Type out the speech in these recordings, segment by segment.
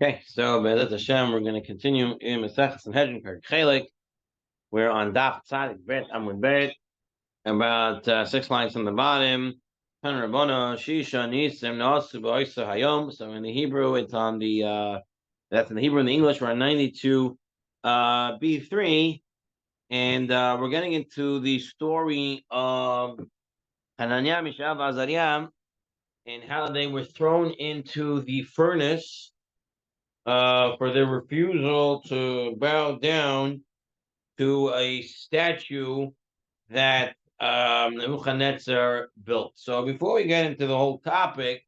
Okay, so Be'ezrat Hashem, we're going to continue in Masechah Sanhedrin, Perek Chelek. We're on Daf Tzadik Bet Amud Bet, about 6 lines from the bottom. Tan Rabbono Shisha Nisim Nasu B'Oisa Hayom. So in the Hebrew, it's on the that's in the Hebrew and the English. We're on 92 B3, and we're getting into the story of Hananiah, Mishael, Azariah, and how they were thrown into the furnace for their refusal to bow down to a statue that Nebuchadnezzar built. So before we get into the whole topic,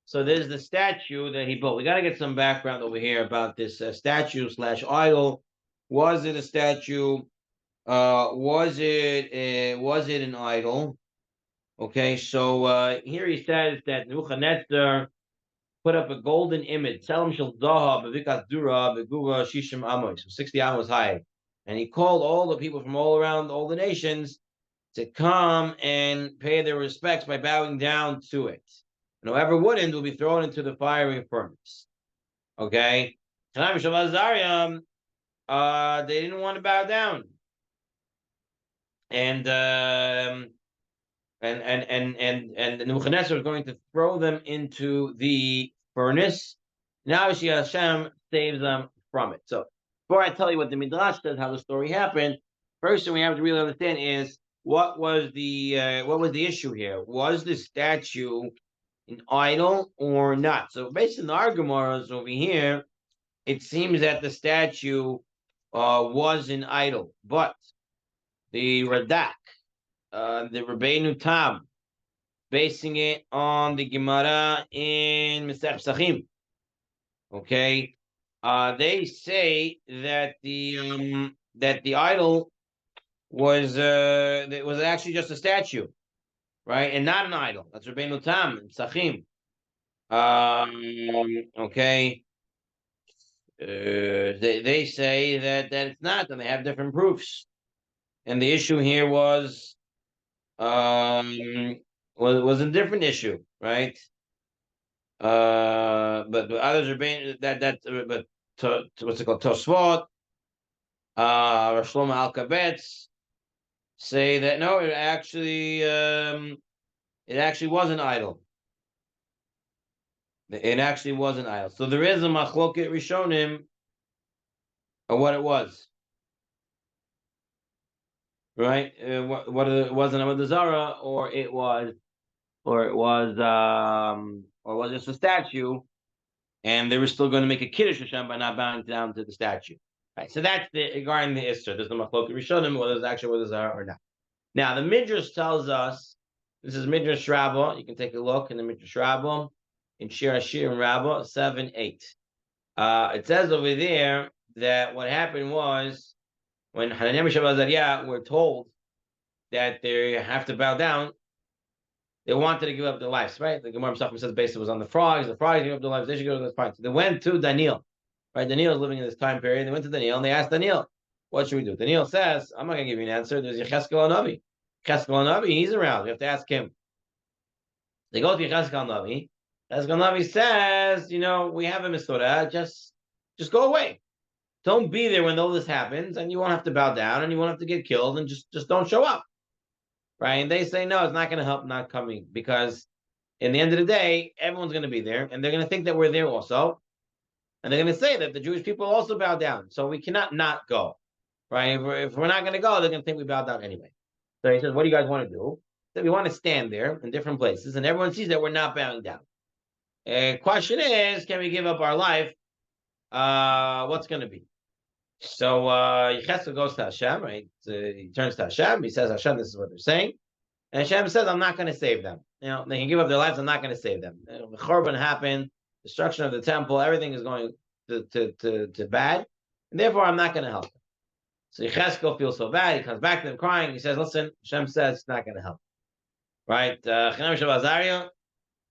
so there's the statue that he built. We got to get some background over here about this statue slash idol. Was it a statue? Was it an idol? Okay, so here he says that Nebuchadnezzar put up a golden image, Tselem Shel Zahav, Bevikas Dura, Beguva Shishim Amos, 60 amos high. And he called all the people from all around all the nations to come and pay their respects by bowing down to it. And whoever wouldn't will be thrown into the fiery furnace. Okay? They didn't want to bow down. And Nebuchadnezzar was going to throw them into the furnace. Now, obviously, Hashem saves them from it. So, before I tell you what the Midrash says, how the story happened, first thing we have to really understand is what was the issue here? Was the statue an idol or not? So, based on the Gemara's over here, it seems that the statue was an idol, but the Radak, the Rabbeinu Tam, basing it on the Gemara in Mesech Psachim. Okay, they say that the idol was actually just a statue, right, and not an idol. That's Rabbeinu Tam in Psachim. Okay, they say that it's not, and they have different proofs. And the issue here was a different issue, right? But others are being but what's it called? Tosfot, Shlomo Alkabetz say that no, it actually was an idol. It actually was an idol. So there is a machloket rishonim of what it was. Right? What it was an Avodah Zarah, or was just a statue, and they were still going to make a kiddush Hashem by not bowing down to the statue. Right. So that's regarding the Isser. There's no machloket rishonim whether it's actually Avodah Zarah or not. Now the Midrash tells us, this is Midrash Rabbah. You can take a look in the Midrash Rabbah in Shir Hashir and Rabbah 7-8. It says over there that what happened was, when Hananiah, Mishael, Azariah were told that they have to bow down, they wanted to give up their lives, right? The Gemara Pesachim says basically it was on the frogs. The frogs gave up their lives. They should go to this point. So they went to Daniel, right? Daniel is living in this time period. They went to Daniel and they asked Daniel, what should we do? Daniel says, I'm not going to give you an answer. There's Yecheskel Navi. Yecheskel Navi, he's around. We have to ask him. They go to Yecheskel Navi. Yecheskel Navi says, we have a Mitzvah. Just go away. Don't be there when all this happens, and you won't have to bow down, and you won't have to get killed, and just don't show up, right? And they say, no, it's not going to help not coming, because in the end of the day, everyone's going to be there, and they're going to think that we're there also, and they're going to say that the Jewish people also bow down, so we cannot not go, right? If we're not going to go, they're going to think we bow down anyway. So he says, what do you guys want to do? So we want to stand there in different places, and everyone sees that we're not bowing down. Question is, can we give up our life? What's going to be? So Yecheskel goes to Hashem, right? So he turns to Hashem. He says, Hashem, this is what they're saying. And Hashem says, I'm not going to save them. They can give up their lives. I'm not going to save them. The Churban happened, destruction of the temple, everything is going to bad. And therefore, I'm not going to help them. So Yecheskel feels so bad. He comes back to them crying. He says, listen, Hashem says it's not going to help. Right?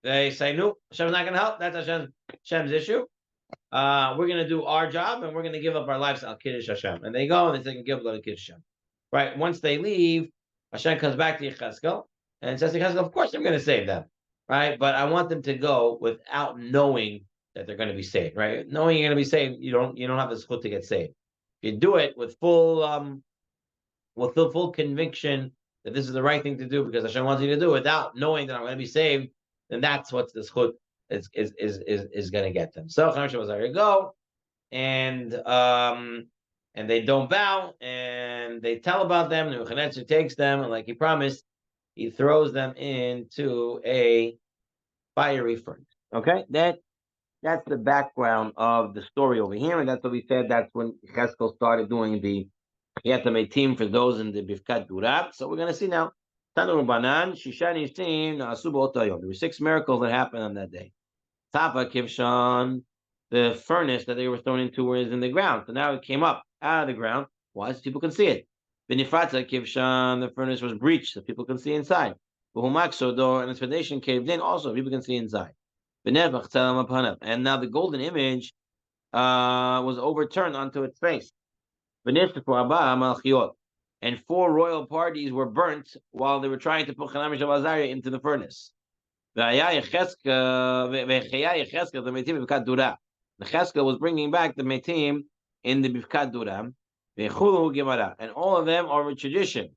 They say, no, Hashem's not going to help. That's Hashem's issue. We're going to do our job, and we're going to give up our lives to Al-Kiddush Hashem. And they go, and they say, give up Al-Kiddush Hashem. Right? Once they leave, Hashem comes back to Yecheskel, and says to Yecheskel, of course I'm going to save them. Right? But I want them to go without knowing that they're going to be saved, right? Knowing you're going to be saved, you don't have the zchut to get saved. If you do it with full conviction that this is the right thing to do because Hashem wants you to do it, without knowing that I'm going to be saved, then that's what the zchut is going to get them. So Hashem was there to go, and they don't bow, and they tell about them. And Nebuchadnezzar takes them, and like he promised, he throws them into a fiery furnace. Okay, that's the background of the story over here, and that's what we said. That's when Cheskel started doing the team for those in the Bifkat Durab. So we're going to see now. Tanu Banan, Shishani Sim, Nasubo. There were 6 miracles that happened on that day. Tafa Kivshan, the furnace that they were thrown into was in the ground. So now it came up out of the ground. Why? So people can see it. Benifata Kivshan, the furnace was breached, so people can see inside. Buhumakso door, and its foundation caved in, also people can see inside. And now the golden image was overturned onto its face. And 4 royal parties were burnt while they were trying to put Chanam Mishav Azariah into the furnace. The Cheskel was bringing back the Metim in the Bifkat Dura, and all of them are a tradition.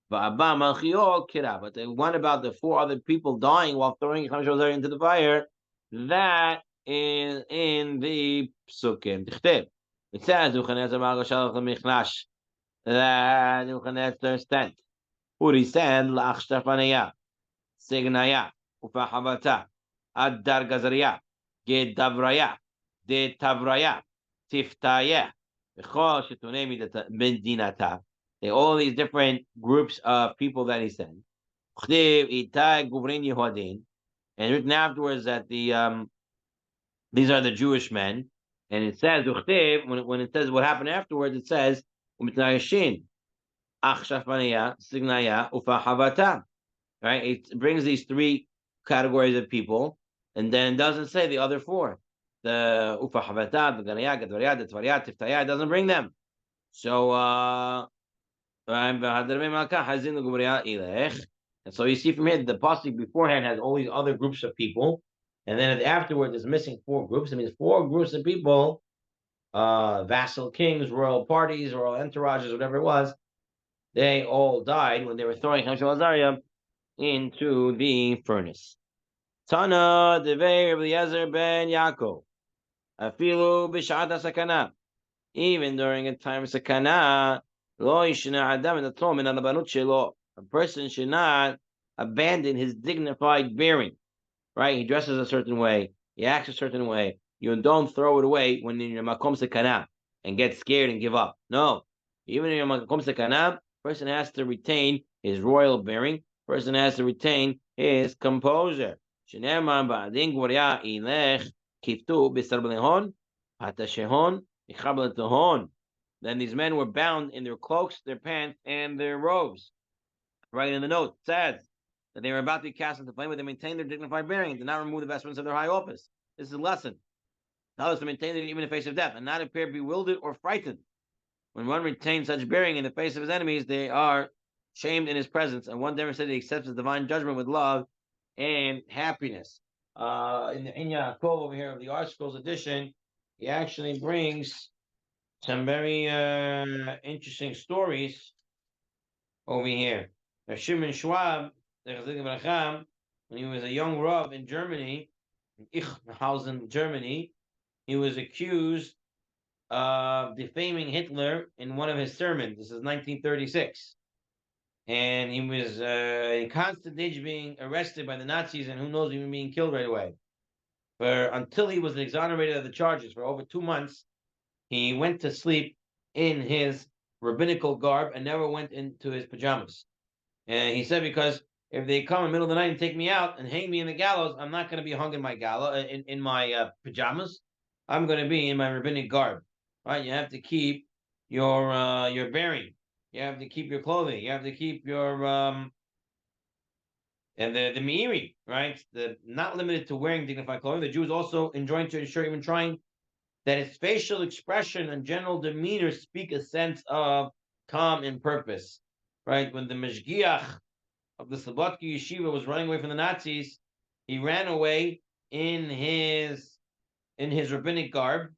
But the one about the 4 other people dying while throwing Chanam Mishav Azariah into the fire, that is in the Psukim. It says, that Nebuchadnezzar sent. Uri said, La'achshtafanaya, Signaya, Ufahavata, Addar Gazaria, Gedavraya, De Tavraya, Tiftaya, Bechol Shetunemi Bendinata. All these different groups of people that he sent. Itai Guvrin Yehuadin, and written afterwards that these are the Jewish men. And it says, when it says what happened afterwards, it says, right? It brings these 3 categories of people, and then it doesn't say the other 4. The ufahavata, the ganaya, gadvarya, the tvarya, tiftaya, it doesn't bring them. So and so you see from here the pasuk beforehand has all these other groups of people, and then afterwards it's missing 4 groups. It means 4 groups of people, vassal kings, royal parties, royal entourages, whatever it was, they all died when they were throwing Hamshel Azariah into the furnace. Tana devei Rabbi Eliezer ben Yaakov, afilu b'shat sakana, even during a time of sakana, lo yishna adam enatom min harabanut shelo. A person should not abandon his dignified bearing. Right? He dresses a certain way, he acts a certain way. You don't throw it away when in your makom sekana and get scared and give up. No, even in your makom sekana, person has to retain his royal bearing. Person has to retain his composure. Then these men were bound in their cloaks, their pants, and their robes. Right in the note, it says that they were about to be cast into flame, but they maintained their dignified bearing and did not remove the vestments of their high office. This is a lesson. How to maintain it even in the face of death and not appear bewildered or frightened. When one retains such bearing in the face of his enemies, they are shamed in his presence, and one demonstrated he accepts his divine judgment with love and happiness. In the Yaakov over here of the Art Scrolls edition, he actually brings some very interesting stories over here. Shimon Schwab, when he was a young Rav in Germany, in Ichhausen, Germany, he was accused of defaming Hitler in one of his sermons. This is 1936. And he was in constant danger of being arrested by the Nazis, and who knows, even being killed right away. Until he was exonerated of the charges for over 2 months, he went to sleep in his rabbinical garb and never went into his pajamas. And he said, because if they come in the middle of the night and take me out and hang me in the gallows, I'm not going to be hung in my in my pajamas. I'm going to be in my rabbinic garb. Right? You have to keep your bearing. You have to keep your clothing. You have to keep your and the meiri, right? Not limited to wearing dignified clothing. The Jews also enjoined to ensure, even trying, that his facial expression and general demeanor speak a sense of calm and purpose. Right? When the Meshgiach of the Slobodki Yeshiva was running away from the Nazis, he ran away in his in his rabbinic garb,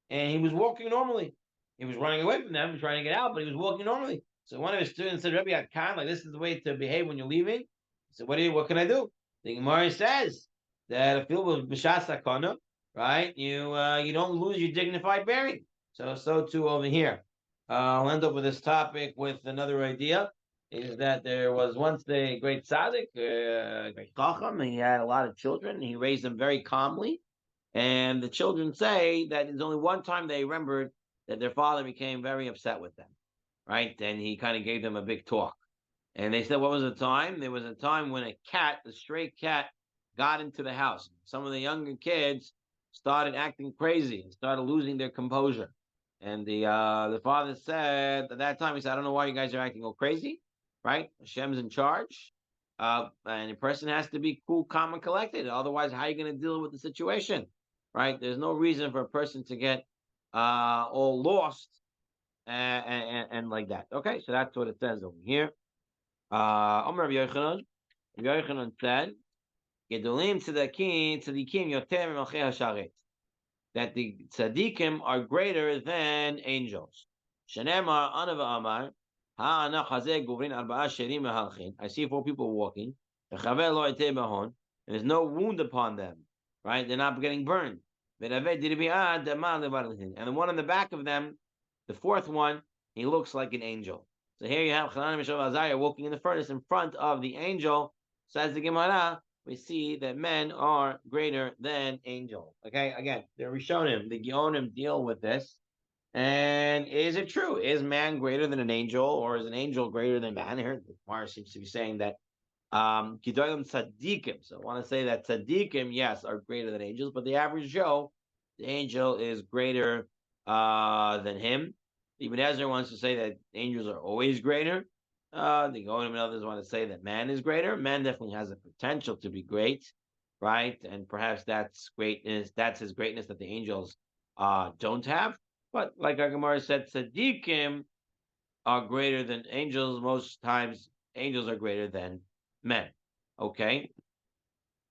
and he was walking normally. He was running away from them, trying to get out, but he was walking normally. So one of his students said, Rabbi Khan, like this is the way to behave when you're leaving. He said, what can I do? The Gemara says that a field with b'shas sakana, right? You don't lose your dignified bearing. So too over here. I'll end up with this topic with another idea. Is that there was once a great tzaddik, great chacham, and he had a lot of children, and he raised them very calmly. And the children say that there's only one time they remembered that their father became very upset with them, right? And he kind of gave them a big talk. And they said, what was the time? There was a time when a stray cat, got into the house. Some of the younger kids started acting crazy and started losing their composure. And the father said at that time, he said, I don't know why you guys are acting all crazy, right? Hashem's in charge. And a person has to be cool, calm, and collected. Otherwise, how are you going to deal with the situation, right? There's no reason for a person to get all lost and like that. Okay, so that's what it says over here. Rabbi Yochanan said, Gedolim tzadikim yoter melchei hasharet, that the tzadikim are greater than angels. Shenemar Anava Amar, ha'anach hazeh guvrin arba'a sherim mehalchin. I see 4 people walking. V'chaver lo eteh bahon, and there's no wound upon them, right? They're not getting burned. And the one on the back of them, the 4th one, he looks like an angel. So here you have Chanan Mishav Azariah walking in the furnace in front of the angel. Says the Gemara, we see that men are greater than angels. Okay, again, the Rishonim, the Geonim deal with this. And is it true? Is man greater than an angel, or is an angel greater than man? Here, the Gemara seems to be saying that Gidolim Tzadikim. So I want to say that Tzadikim, yes, are greater than angels, but the average Joe, the angel is greater than him. Ibn Ezra wants to say that angels are always greater. The Geonim and others want to say that man is greater. Man definitely has a potential to be great, right? And perhaps that's greatness. That's his greatness that the angels don't have. But like our Gemara said, tzaddikim are greater than angels. Most times, angels are greater than men. Okay.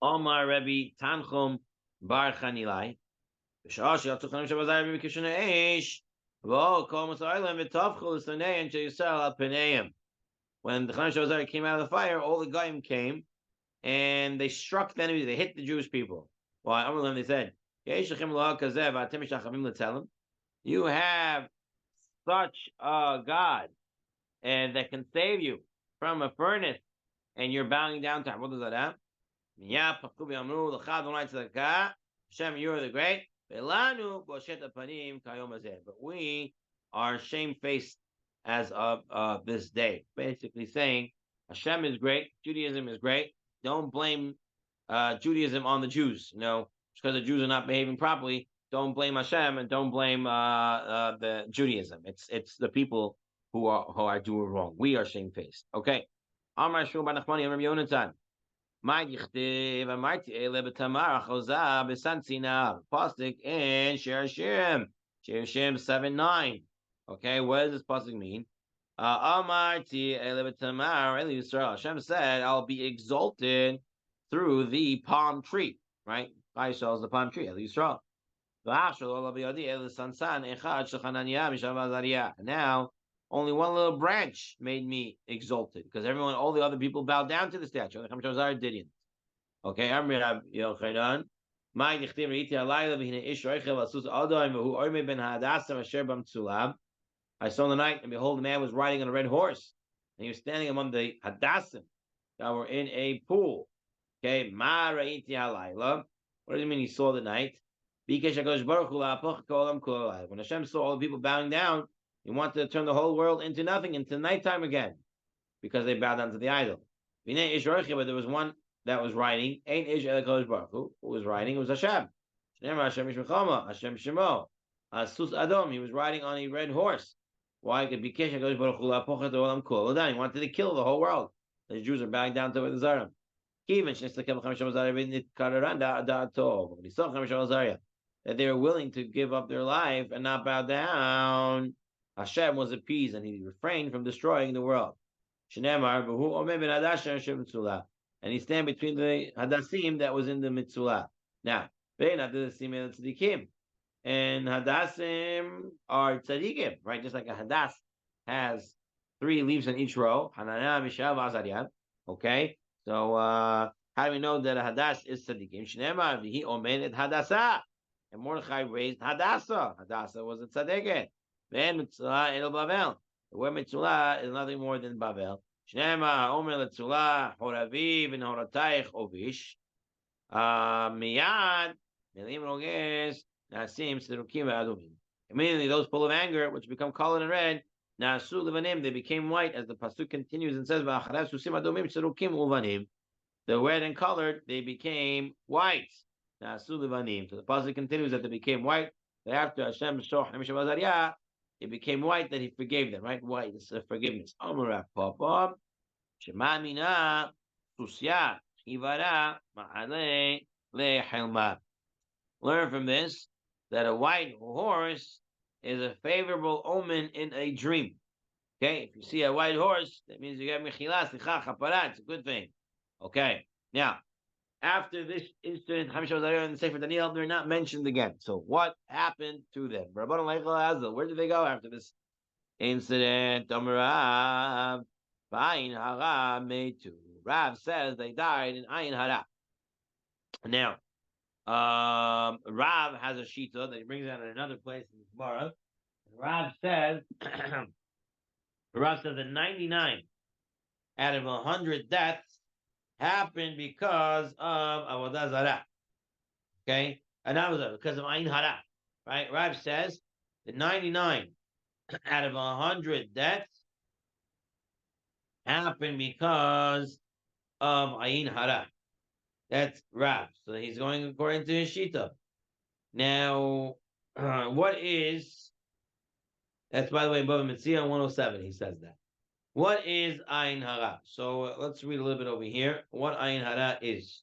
Omar Rebbe Tanchum Bar Chanilai. When the Chanan Shazar came out of the fire, all the Goyim came and they struck the enemies. They hit the Jewish people. Well, they said, you have such a God and that can save you from a furnace, and you're bowing down to him. What does that have? Hashem, you are the great. But we are shamefaced as of this day. Basically saying Hashem is great, Judaism is great. Don't blame Judaism on the Jews. You know, because the Jews are not behaving properly. Don't blame Hashem and don't blame the Judaism. It's the people who are doing wrong. We are shamefaced. Okay. Amar Shmuel bar Nachmani Amar Yonatan. Pastic and Shir Shirim 7:9. Okay, what does this pastic mean? Hashem said, "I'll be exalted through the palm tree." Right? Yisrael is the palm tree. Yisrael. Now, only one little branch made me exalted because all the other people bowed down to the statue. Didn't. Okay, I saw in the night, and behold, the man was riding on a red horse, and he was standing among the hadassim that were in a pool. Okay, what does it mean he saw the night? When Hashem saw all the people bowing down, he wanted to turn the whole world into nothing, into nighttime again, because they bowed down to the idol. But there was one that was riding. Who was riding? It was Hashem. Hashem Shemo. Sus Adom. He was riding on a red horse. Why? He wanted to kill the whole world. The Jews are bowing down to the Zarim. That they were willing to give up their life and not bow down, Hashem was appeased and he refrained from destroying the world. And he stand between the hadassim that was in the Mitzulah. Now, They not the simil tzadikim. And hadassim are tzadikim, right? Just like a hadas has 3 leaves in each row. Hananiah, Mishael, Azariah. Okay, so how do we know that a hadass is tzadikim? Shnema v'hi omenet hadasa, and Mordechai raised hadasa. Hadasa was a tzadikim. Then mitzvah el Bavel. The word mitzvah is nothing more than Bavel. Shnema omer letzula horaviv and horatayich ovish. Miyad milim roges. Immediately, those full of anger, which become colored and red, they became white, as the pasuk continues and says, the red and colored, they became white. So the pasuk continues that they became white. After Hashem it became white, that He forgave them. Right, white is forgiveness. Learn from this that a white horse is a favorable omen in a dream. Okay, if you see a white horse, that means you get mechila, slicha, chapara. It's a good thing. Okay, now after this incident, Hamisha and the Sefer Daniel, they're not mentioned again. So what happened to them? Where did they go after this incident? Rav says they died in Ayin Hara. Now, Rav has a shita that he brings out in another place in the Gemara. Rav says, that 99 out of 100 deaths happened because of avodah zarah. Okay, and that was because of ayin hara. Right? Rav says that 99 out of 100 deaths happened because of ayin hara. That's Rav. So he's going according to his shita. Now, what is... That's, by the way, Bava Metzia 107, he says that. What is Ayin Hara? So let's read a little bit over here. What Ayin Hara is.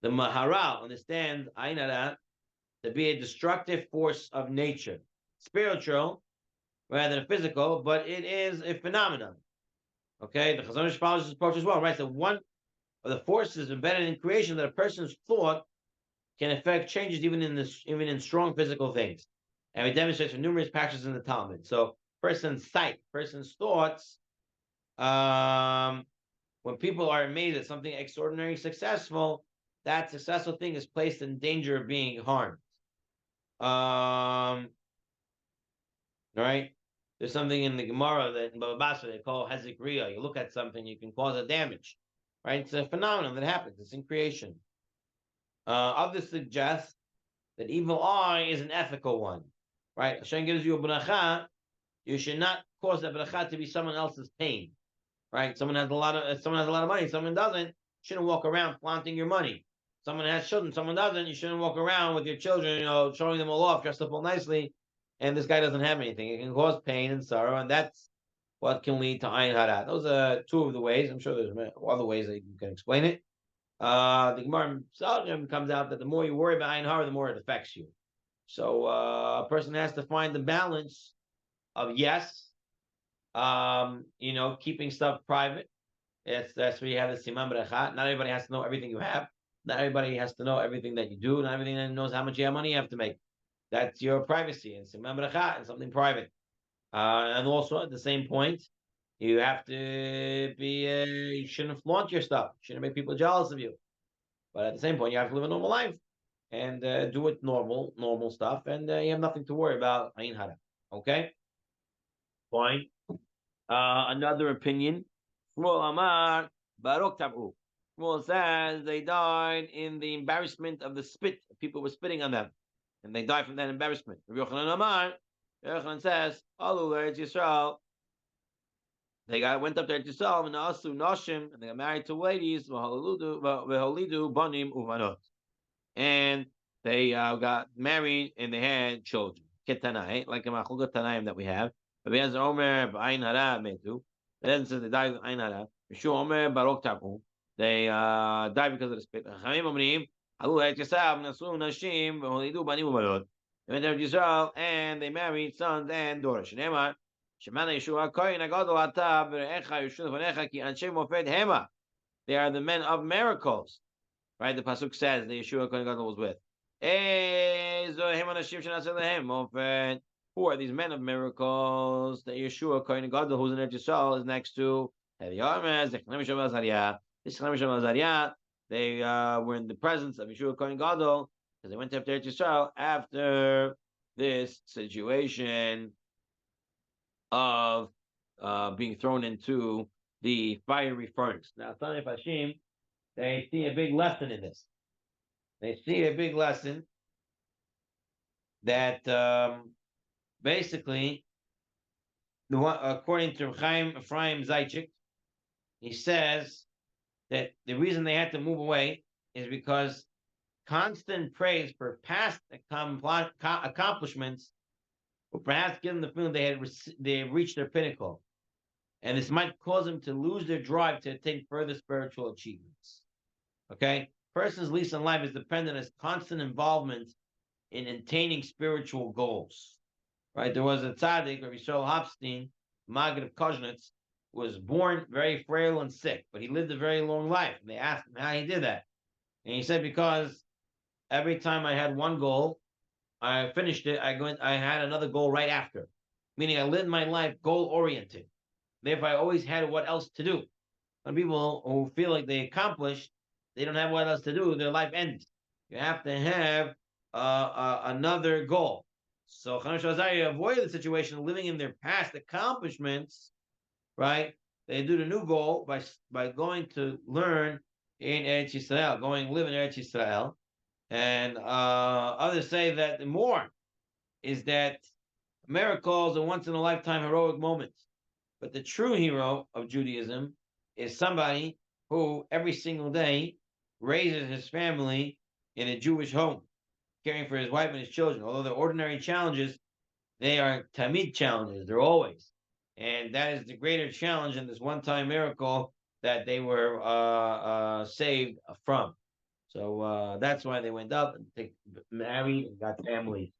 The Maharal understands Ayin Hara to be a destructive force of nature. Spiritual, rather than physical, but it is a phenomenon. Okay, the Chazon Ish follows this approach as well, right? So one of the forces embedded in creation that a person's thought can affect changes even in strong physical things. And it demonstrates from numerous passages in the Talmud. So person's sight, person's thoughts, when people are amazed at something extraordinary successful, that successful thing is placed in danger of being harmed. Right? There's something in the Gemara that in Baba Basra they call Hezekriya. You look at something, you can cause a damage. Right? It's a phenomenon that happens. It's in creation. Others suggest that evil eye is an ethical one. Right? Hashem gives you a bracha, you should not cause that bracha to be someone else's pain. Right? Someone has a lot of money, someone doesn't. You shouldn't walk around flaunting your money. Someone has children, someone doesn't. You shouldn't walk around with your children, showing them all off, dressed up all nicely, and this guy doesn't have anything. It can cause pain and sorrow, and that's what can lead to ayin hara. Those are two of the ways. I'm sure there's other ways that you can explain it. The Gemara comes out that the more you worry about ayin hara, the more it affects you. So a person has to find the balance of keeping stuff private. That's where you have the siman bracha. Not everybody has to know everything you have. Not everybody has to know everything that you do. Not everybody knows how much money you have to make. That's your privacy and siman bracha and something private. And also at the same point, you have to be. You shouldn't flaunt your stuff. You shouldn't make people jealous of you. But at the same point, you have to live a normal life and do it normal stuff, and you have nothing to worry about. Ayin hara. Okay. Fine. Another opinion. Shmuel Amar Baruch Tabu. Shmuel says they died in the embarrassment of the spit. People were spitting on them, and they died from that embarrassment. Rabbi Yochanan Amar. Yochanan says, "Alu Eretz Yisrael." They went up to Eretz Yisrael and asu nashim, and they got married to ladies. V'holidu banim uvanot, and they got married and they had children. Ketanai, like a machloka tanaim that we have. Rabbi Eliezer Omer b'ayin hara metu. Then says they died with ayin hara. Yeshua Omer barok tapu. They died because of the spit. Chachamim omrim alu Eretz Yisrael nasu nashim v'holidu banim uvanot. They went to Israel and they married sons and daughters. Shneimar Shemana Yeshua Koyin Agadol Ata V'Echa Yeshua V'Echa Ki Anshe Mofed Hema. They are the men of miracles, right? The pasuk says the Yeshua Koyin Agadol was with, Who are these men of miracles that Yeshua Kohen Gadol, who's in Eretz Yisrael, is next to? This Azariah, they were in the presence of Yeshua Kohen Gadol because they went to Eretz Yisrael after this situation of being thrown into the fiery furnace. Now, Sanhedrin Hashim, they see a big lesson in this. They see a big lesson that basically, according to Chaim Ephraim Zaychik, he says that the reason they had to move away is because constant praise for past accomplishments will perhaps give them the feeling they had reached their pinnacle, and this might cause them to lose their drive to attain further spiritual achievements. Okay, person's lease in life is dependent on his constant involvement in attaining spiritual goals. Right, there was a tzaddik, Rabbi Yisrael Hopstein, Maggid of Koznitz, was born very frail and sick, but he lived a very long life. And they asked him how he did that, and he said, because every time I had one goal, I finished it. I had another goal right after, meaning I lived my life goal oriented. Therefore, I always had what else to do. When people who feel like they accomplished, they don't have what else to do. Their life ends. You have to have another goal. So Chaim Azariah avoided the situation of living in their past accomplishments, right? They do the new goal by going to learn in Eretz Yisrael, live in Eretz Yisrael. And others say that the more is that miracles are once in a lifetime heroic moments. But the true hero of Judaism is somebody who every single day raises his family in a Jewish home, caring for his wife and his children. Although they're ordinary challenges, they are tamid challenges. They're always. And that is the greater challenge in this one-time miracle that they were saved from. So that's why they went up and married and got families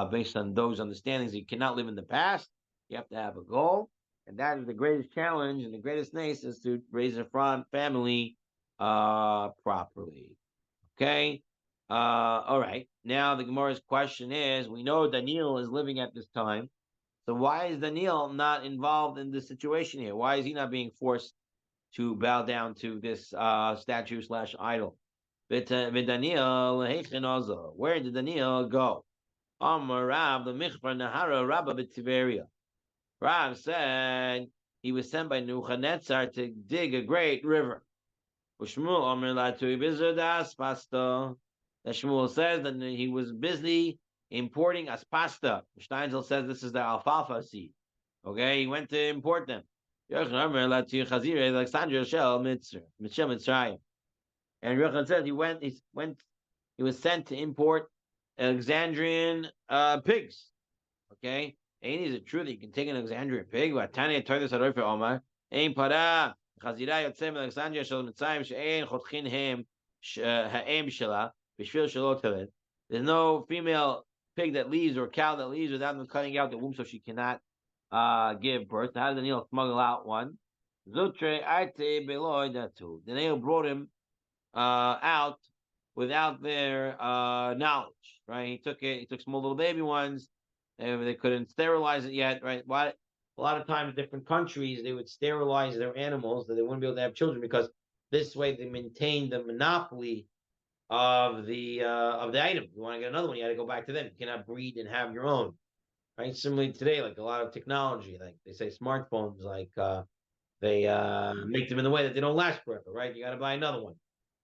based on those understandings. You cannot live in the past. You have to have a goal. And that is the greatest challenge and the greatest nace is to raise a family properly. Okay? All right. Now the Gemara's question is, we know Daniel is living at this time. So why is Daniel not involved in this situation here? Why is he not being forced to bow down to this statue/idol? Where did Daniel go? Rav said he was sent by Nebuchadnezzar to dig a great river. That Shmuel says that he was busy importing aspasta. Steinzel says this is the alfalfa seed. Okay, he went to import them. And Yochanan said he was sent to import Alexandrian pigs. Okay, ain't is it true that you can take an Alexandrian pig? There's no female pig that leaves or cow that leaves without them cutting out the womb, so she cannot give birth. How did Daniel smuggle out one? Daniel brought him out without their knowledge, right? He took small little baby ones, and they couldn't sterilize it yet, right? A lot of times, different countries, they would sterilize their animals that they wouldn't be able to have children because this way they maintain the monopoly of the item. You want to get another one, you got to go back to them. You cannot breed and have your own, right? Similarly today, like a lot of technology, like they say smartphones, like they make them in the way that they don't last forever, right? You got to buy another one.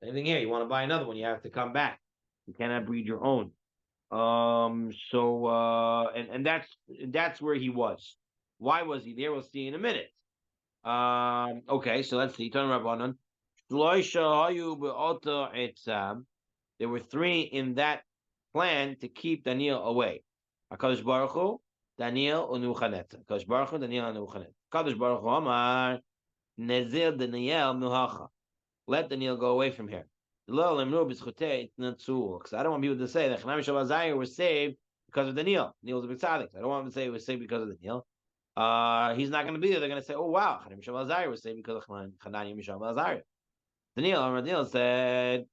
Anything here, you want to buy another one, you have to come back. You cannot breed your own. And that's where he was. Why was he there? We'll see in a minute. Okay, so let's see. Turn Rabbanon. There were three in that plan to keep Daniel away. HaKadosh Baruch Hu, Daniel, Nebuchadnezzar. HaKadosh Baruch Hu, Daniel, and Nebuchadnezzar. HaKadosh Baruch Hu Amar, Nezir Daniel Milhacha. Let Daniel go away from here. Because I don't want people to say that Chanami Shabazai was saved because of Daniel. Daniel was a big tzaddik. I don't want them to say he was saved because of Daniel. He's not going to be there. They're going to say, oh, wow, Chanami Shabazai was saved because of Chanami Shabazai. Daniel said,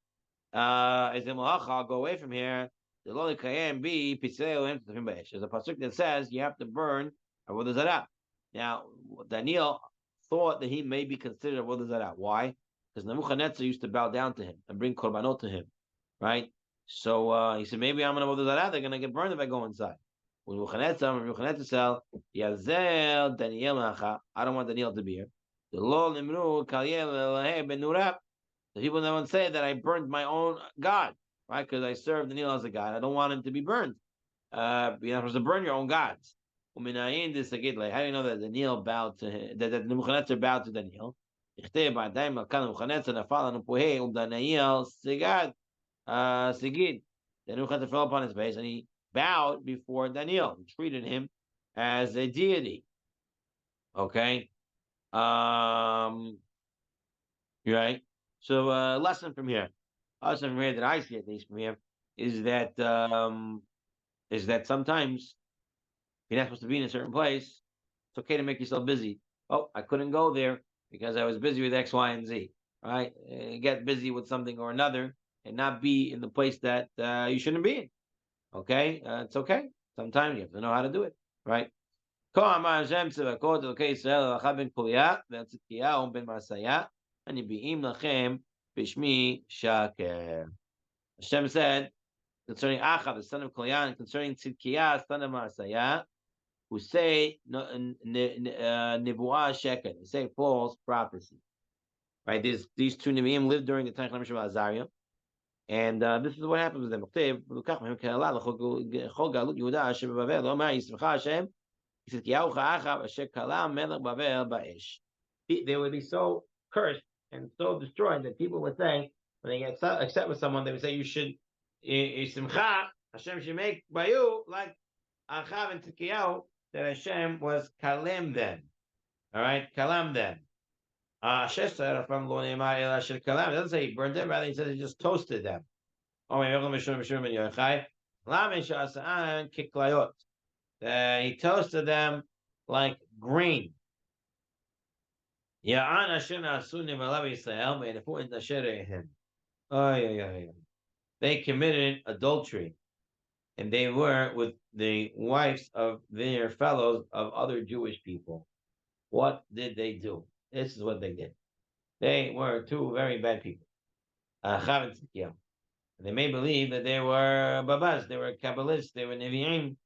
Is the malacha, I'll go away from here. The loli kayem be pitzei There's a pasuk that says you have to burn avodah zarah. Now Daniel thought that he may be considered avodah zarah. Why? Because Nebuchadnezzar used to bow down to him and bring korbanot to him, right? So he said, maybe I'm an avodah zarah. They're going to get burned if I go inside. When Nebuchadnezzar said, Yazel Daniel, I don't want Daniel to be here. The lo nimru kalyel ben nurab. The people don't say that I burned my own God, right? Because I served Daniel as a God. I don't want him to be burned. You're not supposed to burn your own gods. How do you know that Daniel bowed to him, that Nebuchadnezzar bowed to Daniel? Sigid. Then Nebuchadnezzar fell upon his face and he bowed before Daniel and treated him as a deity. Okay. Right. So lesson from here that I see, at least from here, is that sometimes you're not supposed to be in a certain place. It's okay to make yourself busy. Oh, I couldn't go there because I was busy with X, Y, and Z. Right? Get busy with something or another and not be in the place that you shouldn't be in. Okay? It's okay. Sometimes you have to know how to do it. Right? Hashem said concerning Achav, the son of Kolyan, and concerning Tzidkiah, son of Maaseiah, who say Nebuah Sheker, they say false prophecy. Right? These two Nevi'im lived during the time of Azariah, and this is what happens with them. They would be so cursed and so destroyed that people would say, when they get upset with someone, they would say, you should, Hashem should make by you like Achav and Tzidkiyahu, that Hashem was kalim them. All right, kalam them. From Lo Ne'emar El Asher Kalam. It doesn't say he burned them, rather he says he just toasted them. He toasted them like grain. They committed adultery, and they were with the wives of their fellows of other Jewish people. What did they do? This is what they did. They were two very bad people. And they may believe that they were babas, they were Kabbalists, they were Nevi'im,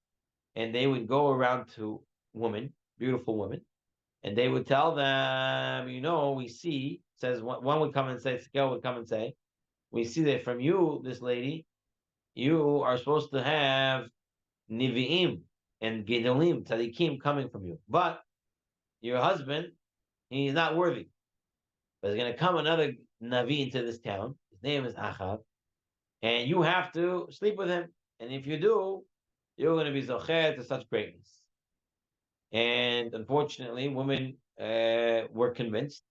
and they would go around to women, beautiful women, and they would tell them, we see, says one would come and say, Tzidkiyahu would come and say, we see that from you, this lady, you are supposed to have Nevi'im and Gedolim, Tzadikim coming from you. But your husband, he's not worthy. But there's going to come another Navi into this town. His name is Achav. And you have to sleep with him. And if you do, you're going to be zocher to such greatness. And unfortunately, women were convinced.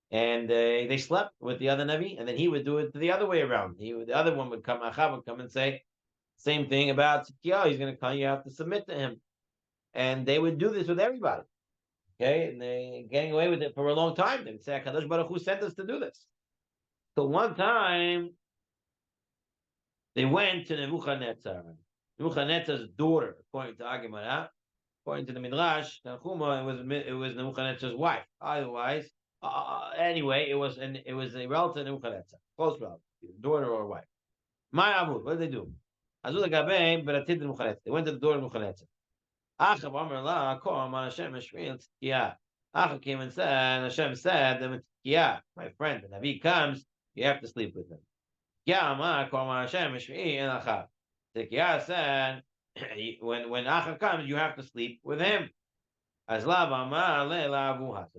And they slept with the other Navi. And then he would do it the other way around. The other one would come, Achav would come and say, same thing about Tzidkiyahu. He's going to come, you have to submit to him. And they would do this with everybody. Okay, and they're getting away with it for a long time. They would say, HaKadosh Baruch Hu sent us to do this. So one time, they went to Nebuchadnezzar. Nebuchadnezzar's daughter, according to Gemara, according to the Midrash, it was Nebuchadnezzar's wife. Otherwise, anyway, it was a relative of Nebuchadnezzar, close relative, daughter or wife. My Abu, what did they do? They went to the daughter of Nebuchadnezzar. Achav came and said, Hashem said, my friend, the Navi comes, you have to sleep with him. Tzidkiyahu said, when Achav comes, you have to sleep with him. So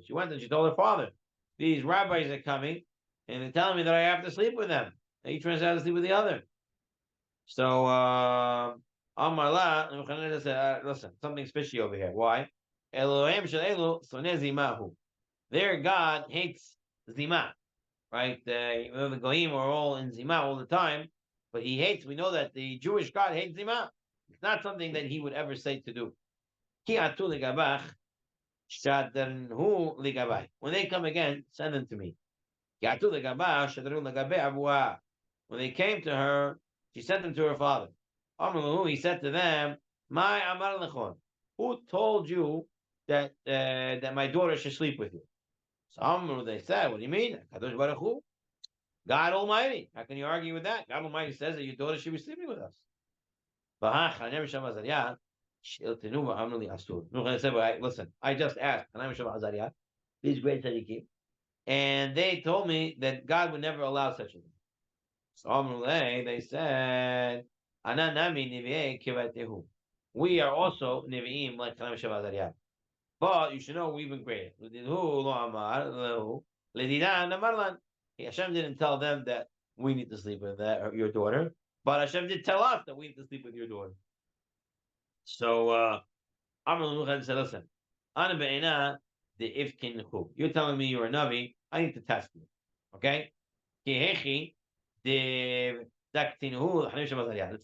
she went and she told her father, these rabbis are coming, and they're telling me that I have to sleep with them. Each one has to sleep with the other. So, Nebuchadnezzar said, listen, something's fishy over here. Why? Their God hates Zima. Right? The Goyim are all in Zima all the time, but he hates, we know that the Jewish God hates Zima. It's not something that he would ever say to do. When they come again, send them to me. when they came to her, she sent them to her father. He said to them, "My amar lechon, who told you that that my daughter should sleep with you?" So they said, "What do you mean? Kadosh Baruch Hu, God Almighty. How can you argue with that? God Almighty says that your daughter should be sleeping with us." Said, well, listen, I just asked. These great tzaddikim, and they told me that God would never allow such a thing. So they said, we are also Nevi'im like Chanam Shabbat. But you should know we're even greater. Hashem didn't tell them that we need to sleep with your daughter, but Hashem did tell us that we need to sleep with your daughter. So Amr said, listen, you're telling me you're a Navi, I need to test you. Okay? The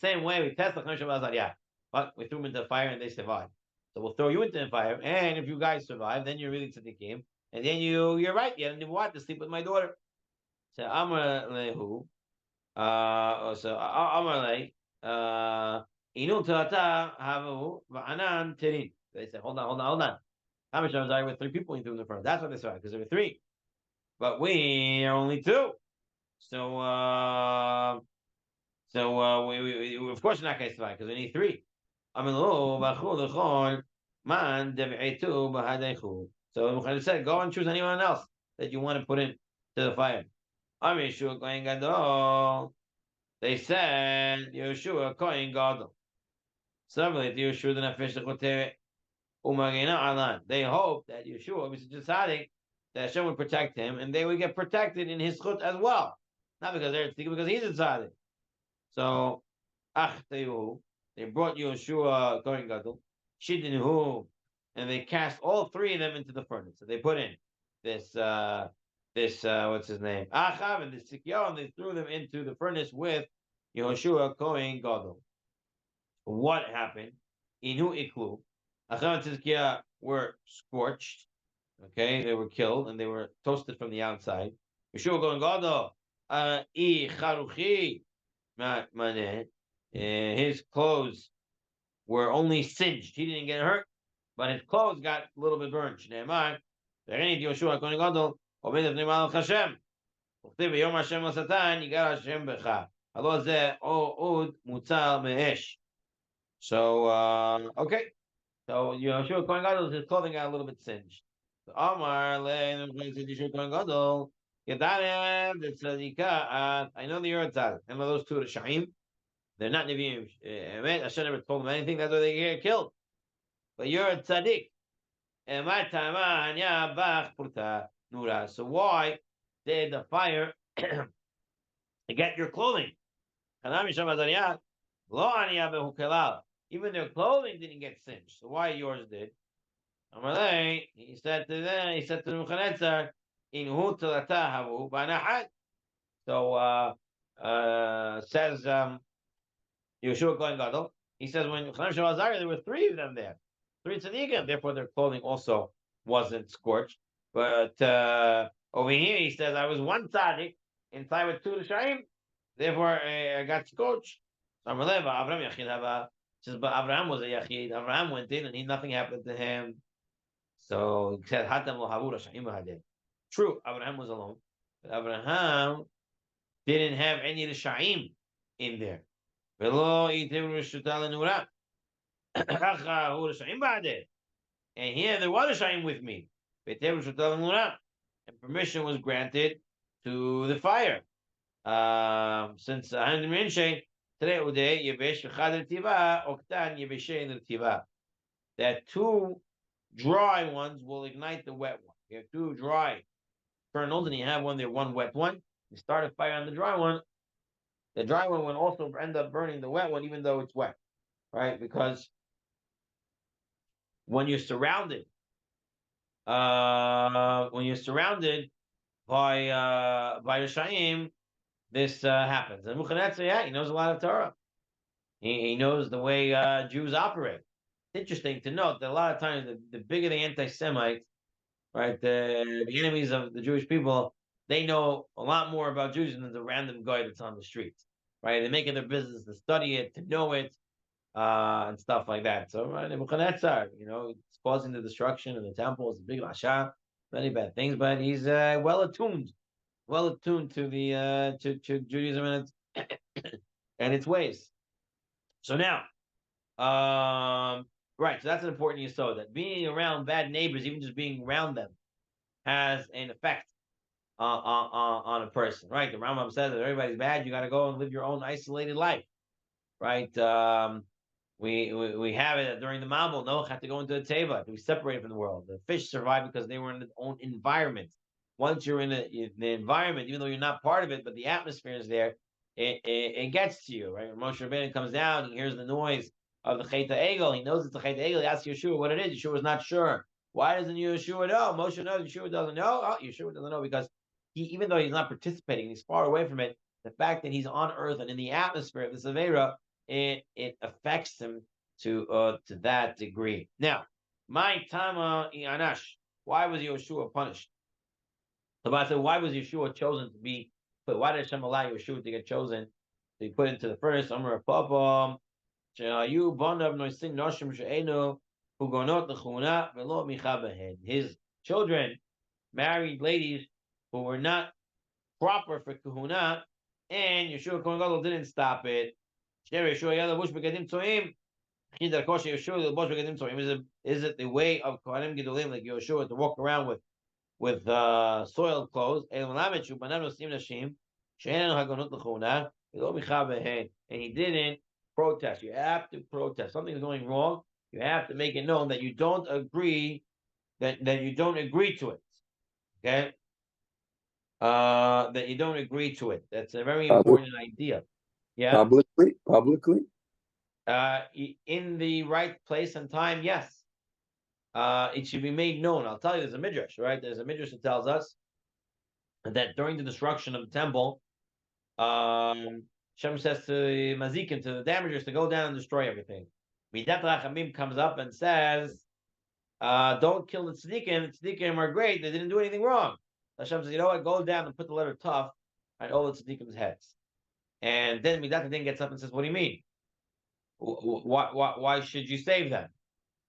same way we test the Chanim, but we threw them into the fire and they survived. So we'll throw you into the fire, and if you guys survive, then you're really tzaddikim, and then you're right. You didn't want to sleep with my daughter. So Amar lehu, so Amar le, inu tata havu va'anan terin. They said, hold on. How much I with 3 people in the front? That's what they said because there were 3, but we are only 2. So we of course not going to survive because we need 3. I mean, man, so Muhammad said, go and choose anyone else that you want to put in to the fire. I mean, Yeshua Kohen Gadol. They said Yeshua Kohen Gadol. Suddenly, Yeshua the Nefesh Lechotere Umagina Alan. They hope that Yeshua was deciding that Hashem would protect him, and they would get protected in his chut as well, not because they're thinking, because he's deciding. So, they brought Yeshua Kohen Gadol, Shidinhu, and they cast all 3 of them into the furnace. So they put in this what's his name, Achav and the Sikyo, and they threw them into the furnace with Yeshua Kohen Gadol. What happened? Inu Iklu, Achav and Sikyo were scorched. Okay, they were killed and they were toasted from the outside. Yeshua Kohen Gadol, I Charuchi. His clothes were only singed. He didn't get hurt, but his clothes got a little bit burned. Shneimar, Yeshua Kohen Gadol, Obed Avnei Malach Hashem. Uktiv Yom Hashem L'Satan, Yigar Hashem Becha. Halo Zeh Od Mutzal Me'esh. So, okay. So, Yeshua Kohen Gadol, his clothing got a little bit singed. So, Amar Yeshua Kohen Gadol, Gedarev, the Tzadikah, I know that you're a tzaddik. I know those 2 are Shaim. They're not Nevi'im. Hashem never told them anything. That's why they get killed. But you're a tzaddik. So why did the fire get your clothing? Even their clothing didn't get singed. So why yours did? He said to them, he said to Nebuchadnezzar, so says Yeshua Kohen Gadol. He says when Chanam Shabbat there were 3 of them there, 3 tzaddikim. Therefore, their clothing also wasn't scorched. But over here, he says I was 1 tzaddik inside with 2 Rishaim. Therefore, I got scorched. So Abraham says, but Abraham was a yachid. Abraham went in and nothing happened to him. So he said, Hatam lo havu Rishaim hadeh. True, Abraham was alone, but Abraham didn't have any Rishaim in there. And here there was a Shaim with me. And permission was granted to the fire. Since that 2 dry ones will ignite the wet one. You have 2 dry kernels and you have one wet one. You start a fire on the dry one. The dry one will also end up burning the wet one, even though it's wet, right? Because when you're surrounded by Rishaim, this happens. And Nebuchadnezzar, he knows a lot of Torah. He knows the way Jews operate. It's interesting to note that a lot of times the bigger the anti-Semites, right, the enemies of the Jewish people, they know a lot more about Judaism than the random guy that's on the streets, right? They make it their business to study it, to know it, and stuff like that. So Nebuchadnezzar, it's causing the destruction of the temple. It's a big rasha, many bad things, but he's well attuned to the to Judaism and its ways. So now, right. So that's an important yesod, that being around bad neighbors, even just being around them, has an effect on a person, right? The Rambam says that everybody's bad. You got to go and live your own isolated life, right? We have it during the Mabul. Noach had to go into a teva to be separated from the world. The fish survived because they were in their own environment. Once you're in the environment, even though you're not part of it, but the atmosphere is there, it gets to you, right? When Moshe Rabbeinu comes down, he hears the noise of the Chet Egel. He knows it's the Chet Egel. He asks Yeshua what it is. Yeshua is not sure. Why doesn't Yeshua know? Moshe knows. Yeshua doesn't know. Oh, Yeshua doesn't know because even though he's not participating, he's far away from it. The fact that he's on earth and in the atmosphere of the Avera, it affects him to that degree. Now, my Tama Anash, why was Yeshua punished? So I said, why was Yeshua chosen to be put? Why did Hashem allow Yeshua to get chosen to be put into the furnace? Amar Papa, Shayu Bonav Noisin Noshim She'enu Hugonot Lechuna Velo Micha. His children married ladies who were not proper for kahuna, and Yeshua Kohen Gadol didn't stop it. Is it the way of Kohanim Gedolim like Yeshua to walk around with soiled clothes? And he didn't protest. You have to protest. Something's going wrong. You have to make it known that you don't agree, that you don't agree to it. Okay? That you don't agree to it. That's a very important idea. Yeah. Publicly. In the right place and time, yes. It should be made known. I'll tell you, there's a midrash, right? There's a midrash that tells us that during the destruction of the temple, Shem says to the Mazikim, to the damagers, to go down and destroy everything. Midat Rachamim comes up and says, don't kill the tzaddikim. The tzaddikim are great. They didn't do anything wrong. Hashem says, you know what? Go down and put the letter tough on all the tzaddikim's heads. And then Midat Din gets up and says, what do you mean? Why should you save them?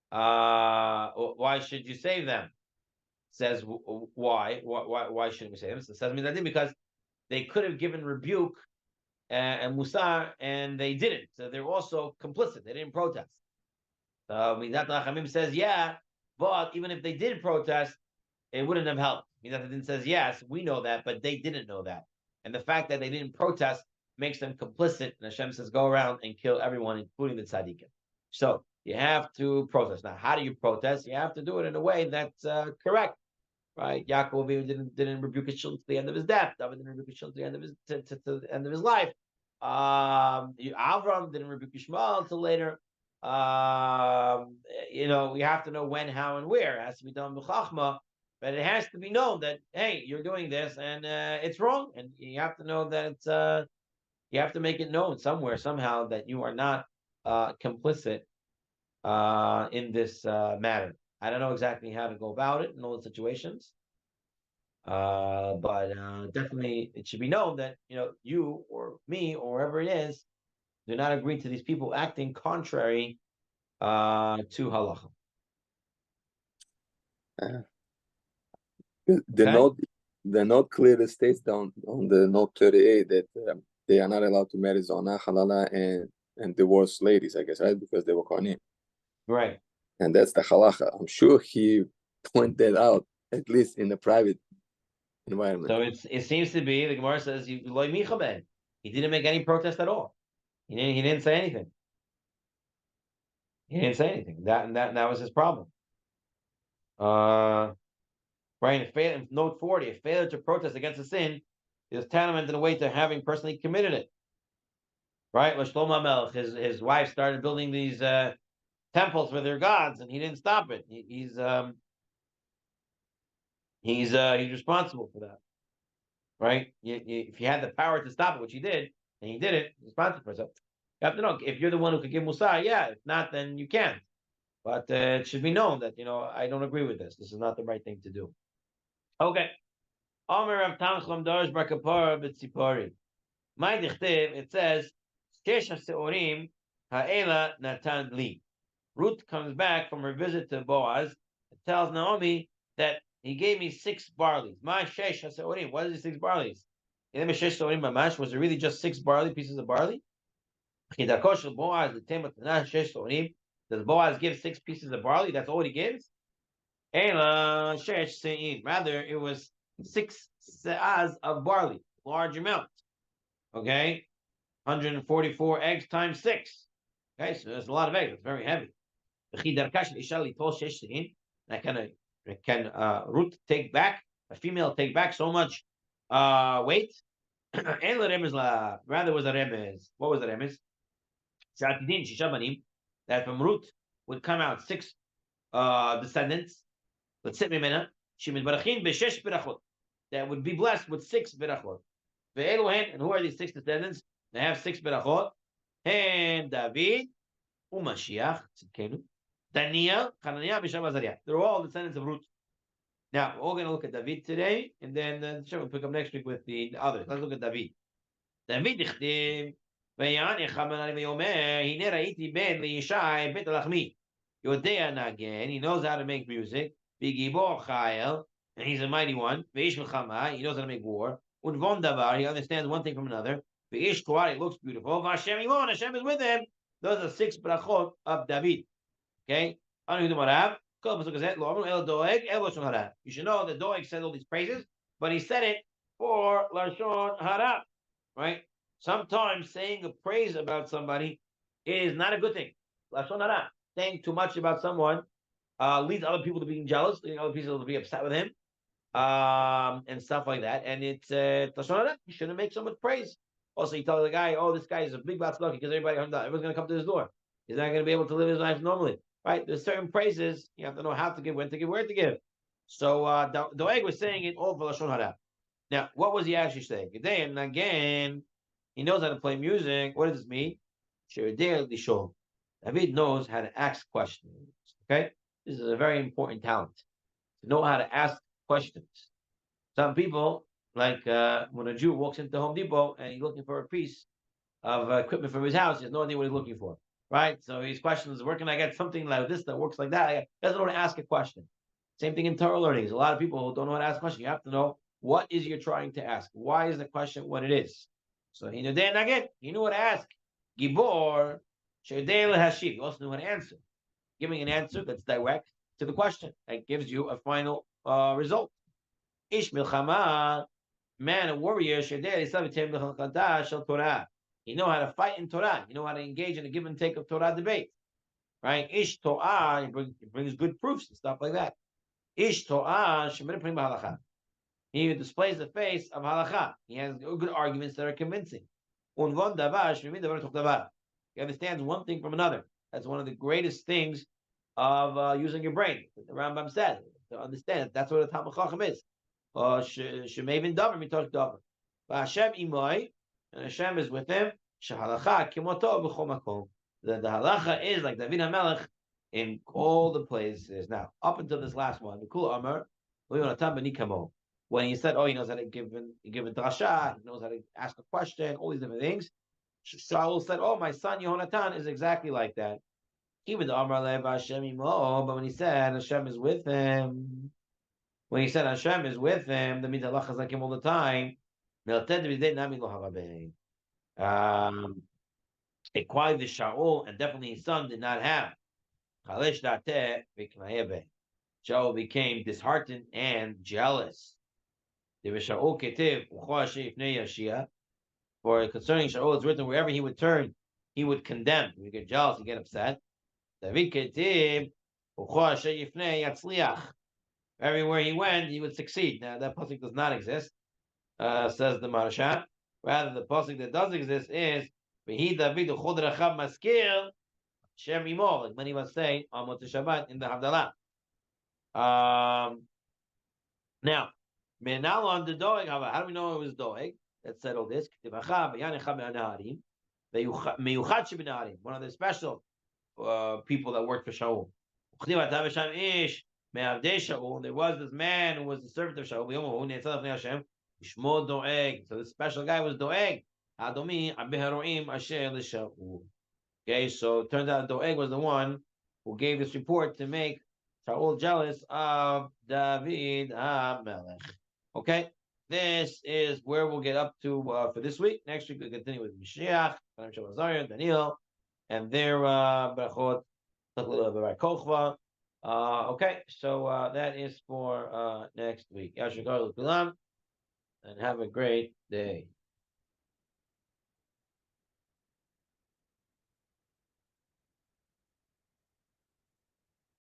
Why should you save them? Says why shouldn't we save them? So it says Midat because they could have given rebuke and Musar, and they didn't. So they're also complicit. They didn't protest. Midat Rachamim says, yeah, but even if they did protest, it wouldn't have helped. Midat Din says, yes, we know that, but they didn't know that. And the fact that they didn't protest makes them complicit. And Hashem says, go around and kill everyone, including the tzaddikim. So you have to protest. Now, how do you protest? You have to do it in a way that's correct. Right? Yaakov didn't rebuke his children to the end of his death. David didn't rebuke his children to the end of his end of his life. Avram didn't rebuke Ishmael until later. We have to know when, how, and where. It has to be done with chachma, but it has to be known that hey, you're doing this and it's wrong, and you have to know that it's you have to make it known somewhere, somehow, that you are not complicit in this matter. I don't know exactly how to go about it in all the situations, but definitely it should be known that you or me or whoever it is do not agree to these people acting contrary to halacha. The note clearly states down on the note 38 that they are not allowed to marry zona, halala, and divorced ladies, I guess, right? Because they were kohanim. Right. And that's the halacha. I'm sure he pointed that out, at least in the private environment. So it seems to be, the Gemara says, he didn't make any protest at all. He didn't say anything. He didn't say anything. That was his problem. Right, in note 40, a failure to protest against a sin is tantamount in a way to having personally committed it. Right? Shlomo Melech, his wife started building these temples for their gods, and he didn't stop it. He's responsible for that. Right? If he had the power to stop it, which he did, and he did it, he's responsible for it. So you have to know, if you're the one who could give Musar, yeah. If not, then you can't. But it should be known that, I don't agree with this. This is not the right thing to do. Okay. Omer of Tanchum Dorish Barkapara B'Tzipori. My dichtiv, it says, Shesh HaSeorim Ha'ela Natan Li. Ruth comes back from her visit to Boaz and tells Naomi that he gave me 6 barleys. My shesh haseorim. What is the 6 barleys? Was it really just 6 pieces of barley? Does Boaz give 6 pieces of barley? That's all he gives? Rather, it was 6 se'az of barley, large amount. Okay, 144 eggs times 6. Okay, so there's a lot of eggs. It's very heavy. Can Ruth take back, a female take back so much weight? Rather was a remez. What was the remez? That from Ruth would come out 6 descendants. Let's sit mimena. That would be blessed with 6 berachot. And who are these 6 descendants? They have 6 berachot. And David, Umashiach, Daniel, Hananiah, Misham, Azariah. They're all descendants of Ruth. Now, we're all going to look at David today, and then we'll pick up next week with the others. Let's look at David. David dichtiv, again, he knows how to make music. And he's a mighty one. He knows how to make war. He understands one thing from another. He looks beautiful. Hashem is with him. Those are 6 brachot of David. Okay? You should know that Doeg said all these praises, but he said it for Lashon Hara. Right? Sometimes saying a praise about somebody is not a good thing. Lashon Hara. Saying too much about someone leads other people to being jealous, leading other people to be upset with him, and stuff like that. And it's Lashon Hara. You shouldn't make so much praise. Also, you tell the guy, "Oh, this guy is a big batzlaki because everyone's going to come to his door. He's not going to be able to live his life normally." Right? There's certain praises you have to know how to give, when to give, where to give. So Doeg was saying it all for Lashon Hara. Now, what was he actually saying? And again, he knows how to play music. What does this mean? David knows how to ask questions. Okay? This is a very important talent. To know how to ask questions. Some people, like when a Jew walks into Home Depot and he's looking for a piece of equipment for his house, he has no idea what he's looking for. Right? So his question is, where can I get something like this that works like that? He doesn't know how to ask a question. Same thing in Torah learning. There's a lot of people who don't know how to ask questions. You have to know what is you're trying to ask. Why is the question what it is? So he knew then again, he knew what to ask. Gibor, Sherdei Hashiv. He also knew how to answer. Giving an answer that's direct to the question. That gives you a final result. Ish Milchama, man, a warrior, Sherdei Torah. You know how to fight in Torah. You know how to engage in a give and take of Torah debate. Right? Ish Torah, he brings good proofs and stuff like that. Ish Torah, he displays the face of halacha. He has good arguments that are convincing. He understands one thing from another. That's one of the greatest things of using your brain. The Rambam said, to understand it. That's what a Talmud Chacham is. Shemevin Davar, Mitoch Davar. Hashem Imoi, and Hashem is with him. Shahalacha kimoto b'chol makom. The halacha is like David HaMelech in all the places. Now, up until this last one, the Kula Amar, when he said, "Oh, he knows how to give a drasha, he knows how to ask a question, all these different things." Shaul said, "Oh, my son Yehonatan is exactly like that." Even the Amar Lev Hashem Imo, but when he said Hashem is with him, that means Allah is like him all the time. A quality the Shaul and definitely his son did not have. Shaul became disheartened and jealous. For concerning Shaul, it's written wherever he would turn, he would condemn. He would get jealous, he would get upset. Everywhere he went, he would succeed. Now that pasuk does not exist, says the Marashat. Rather, the pasuk that does exist is like many of us say on Motzei Shabbat in the Havdalah. Now on the Doeg, how do we know it was Doeg that settled this? One of the special people that worked for Shaul. Shaul, there was this man who was the servant of Shaul. So this special guy was Doeg. Okay, so it turns out Doeg was the one who gave this report to make Shaul jealous of David HaMelech. Okay, this is where we'll get up to for this week. Next week we'll continue with Mashiach, Daniel, and their brachot. Talk a little bit about Kochva. Okay, so that is for next week. Yashikar Kulam, and have a great day.